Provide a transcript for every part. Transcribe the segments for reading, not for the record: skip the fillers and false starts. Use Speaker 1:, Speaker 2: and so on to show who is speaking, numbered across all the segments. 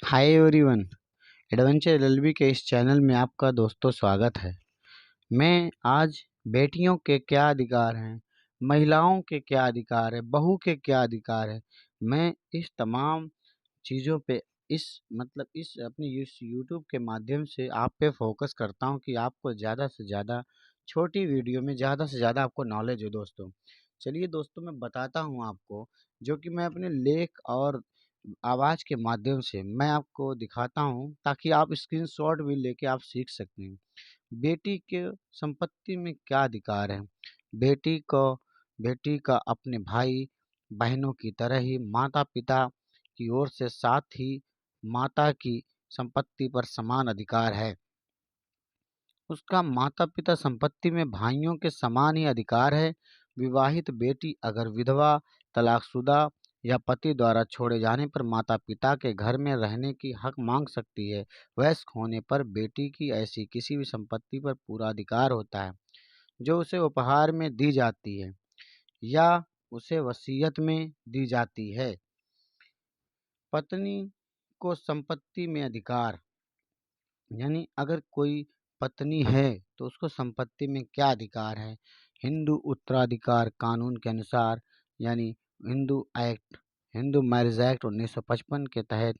Speaker 1: Hi everyone. Adventure LLB के इस channel में आपका दोस्तों स्वागत है। मैं आज बेटियों के क्या अधिकार हैं, महिलाओं के क्या अधिकार है, बहू के क्या अधिकार है, मैं इस तमाम चीज़ों पे इस अपनी इस यूट्यूब के माध्यम से आप पे फोकस करता हूँ कि आपको ज़्यादा से ज़्यादा छोटी वीडियो में ज़्यादा से ज़्यादा आपको नॉलेज हो दोस्तों। चलिए दोस्तों, मैं बताता हूँ आपको, जो कि मैं अपने लेख और आवाज़ के माध्यम से मैं आपको दिखाता हूँ, ताकि आप स्क्रीनशॉट भी लेके आप सीख सकते हैं। बेटी के संपत्ति में क्या अधिकार है। बेटी को बेटी का अपने भाई बहनों की तरह ही माता पिता की ओर से, साथ ही माता की संपत्ति पर समान अधिकार है। उसका माता पिता संपत्ति में भाइयों के समान ही अधिकार है। विवाहित बेटी अगर विधवा, तलाकशुदा या पति द्वारा छोड़े जाने पर माता पिता के घर में रहने की हक मांग सकती है। वयस्क होने पर बेटी की ऐसी किसी भी संपत्ति पर पूरा अधिकार होता है जो उसे उपहार में दी जाती है या उसे वसीयत में दी जाती है। पत्नी को संपत्ति में अधिकार, यानी अगर कोई पत्नी है तो उसको संपत्ति में क्या अधिकार है। हिंदू उत्तराधिकार कानून के अनुसार, यानी हिंदू मैरिज एक्ट 1955 के तहत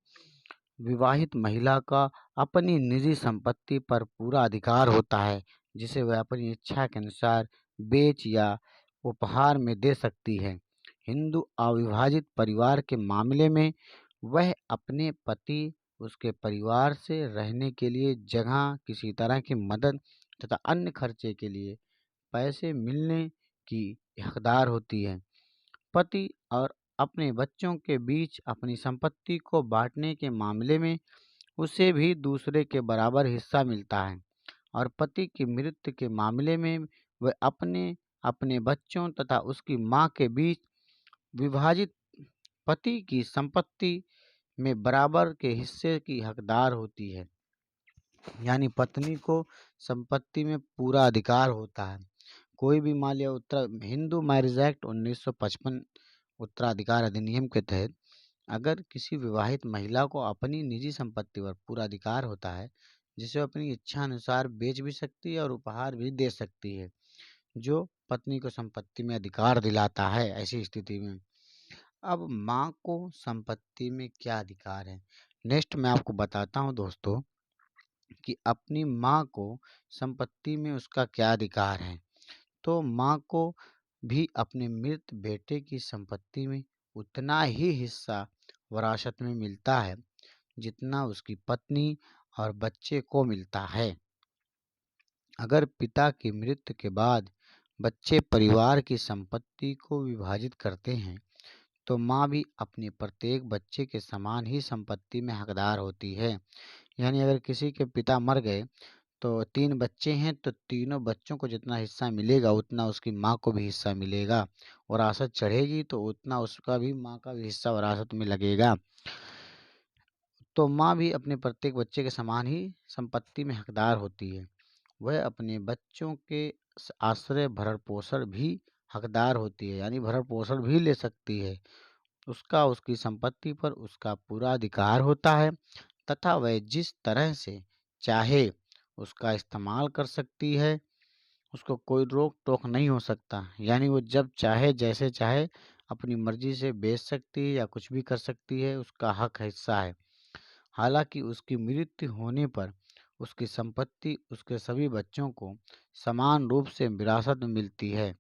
Speaker 1: विवाहित महिला का अपनी निजी संपत्ति पर पूरा अधिकार होता है, जिसे वह अपनी इच्छा के अनुसार बेच या उपहार में दे सकती है। हिंदू अविभाजित परिवार के मामले में वह अपने पति, उसके परिवार से रहने के लिए जगह, किसी तरह की मदद तथा अन्य खर्चे के लिए पैसे मिलने की हकदार होती है। पति और अपने बच्चों के बीच अपनी संपत्ति को बांटने के मामले में उसे भी दूसरे के बराबर हिस्सा मिलता है, और पति की मृत्यु के मामले में वह अपने अपने बच्चों तथा उसकी मां के बीच विभाजित पति की संपत्ति में बराबर के हिस्से की हकदार होती है। यानी पत्नी को संपत्ति में पूरा अधिकार होता है। कोई भी मान लिया हिंदू मैरिज एक्ट 1955 उत्तराधिकार अधिनियम के तहत अगर किसी विवाहित महिला को अपनी निजी संपत्ति पर पूरा अधिकार होता है, जिसे वो अपनी इच्छा अनुसार बेच भी सकती है और उपहार भी दे सकती है, जो पत्नी को संपत्ति में अधिकार दिलाता है। ऐसी स्थिति में अब माँ को संपत्ति में क्या अधिकार है। नेक्स्ट मैं आपको बताता हूँ दोस्तों कि अपनी माँ को संपत्ति में उसका क्या अधिकार है। तो माँ को भी अपने मृत बेटे की संपत्ति में उतना ही हिस्सा विरासत में मिलता है जितना उसकी पत्नी और बच्चे को मिलता है। अगर पिता की मृत्यु के बाद बच्चे परिवार की संपत्ति को विभाजित करते हैं, तो माँ भी अपने प्रत्येक बच्चे के समान ही संपत्ति में हकदार होती है। यानी अगर किसी के पिता मर गए तो 3 बच्चे हैं, तो तीनों बच्चों को जितना हिस्सा मिलेगा उतना उसकी माँ को भी हिस्सा मिलेगा। वरासत चढ़ेगी तो उतना उसका भी, माँ का भी हिस्सा वरासत में लगेगा। तो माँ भी अपने प्रत्येक बच्चे के समान ही संपत्ति में हकदार होती है। वह अपने बच्चों के आश्रय भरण पोषण भी हकदार होती है, यानी भरण पोषण भी ले सकती है। उसका उसकी संपत्ति पर उसका पूरा अधिकार होता है तथा वह जिस तरह से चाहे उसका इस्तेमाल कर सकती है। उसको कोई रोक टोक नहीं हो सकता, यानी वो जब चाहे जैसे चाहे अपनी मर्जी से बेच सकती है या कुछ भी कर सकती है, उसका हक हिस्सा है। हालांकि उसकी मृत्यु होने पर उसकी संपत्ति उसके सभी बच्चों को समान रूप से विरासत में मिलती है।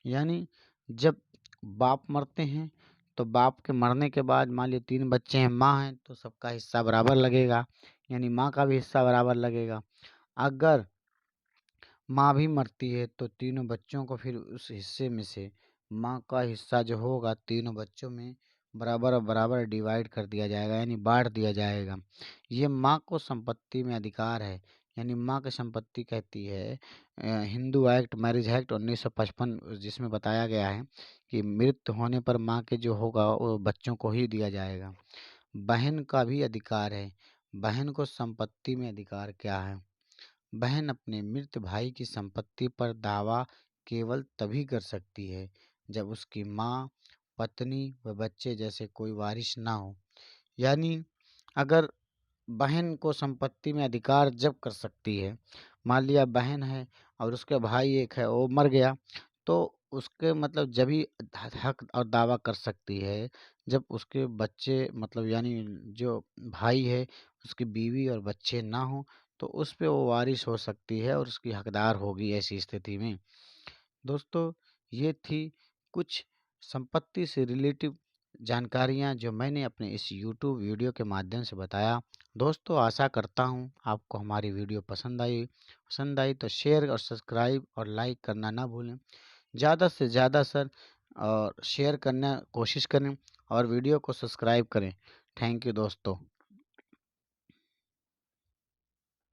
Speaker 1: यानी जब बाप मरते हैं तो बाप के मरने के बाद मान लीजिए 3 बच्चे हैं, माँ हैं, तो सबका हिस्सा बराबर लगेगा, यानी माँ का भी हिस्सा बराबर लगेगा। अगर माँ भी मरती है तो तीनों बच्चों को फिर उस हिस्से में से माँ का हिस्सा जो होगा तीनों बच्चों में बराबर बराबर डिवाइड कर दिया जाएगा, यानी बांट दिया जाएगा। ये माँ को संपत्ति में अधिकार है। यानी माँ की संपत्ति कहती है हिंदू एक्ट मैरिज एक्ट 1955, जिसमें बताया गया है कि मृत्यु होने पर माँ के जो होगा वो बच्चों को ही दिया जाएगा। बहन का भी अधिकार है। बहन को संपत्ति में अधिकार क्या है। बहन अपने मृत भाई की संपत्ति पर दावा केवल तभी कर सकती है जब उसकी माँ, पत्नी व बच्चे जैसे कोई वारिस ना हो। यानी अगर बहन को संपत्ति में अधिकार जब्त कर सकती है। मान लिया बहन है और उसके भाई एक है, वो मर गया, तो उसके मतलब जभी हक और दावा कर सकती है जब उसके बच्चे मतलब यानी जो भाई है उसकी बीवी और बच्चे ना हो, तो उस पे वो वारिस हो सकती है और उसकी हकदार होगी ऐसी स्थिति में। दोस्तों, ये थी कुछ संपत्ति से रिलेटिव जानकारियाँ जो मैंने अपने इस यूट्यूब वीडियो के माध्यम से बताया। दोस्तों, आशा करता हूँ आपको हमारी वीडियो पसंद आई तो शेयर और सब्सक्राइब और लाइक करना ना भूलें। ज़्यादा से ज़्यादा सर और शेयर करना कोशिश करें और वीडियो को सब्सक्राइब करें। थैंक यू दोस्तों।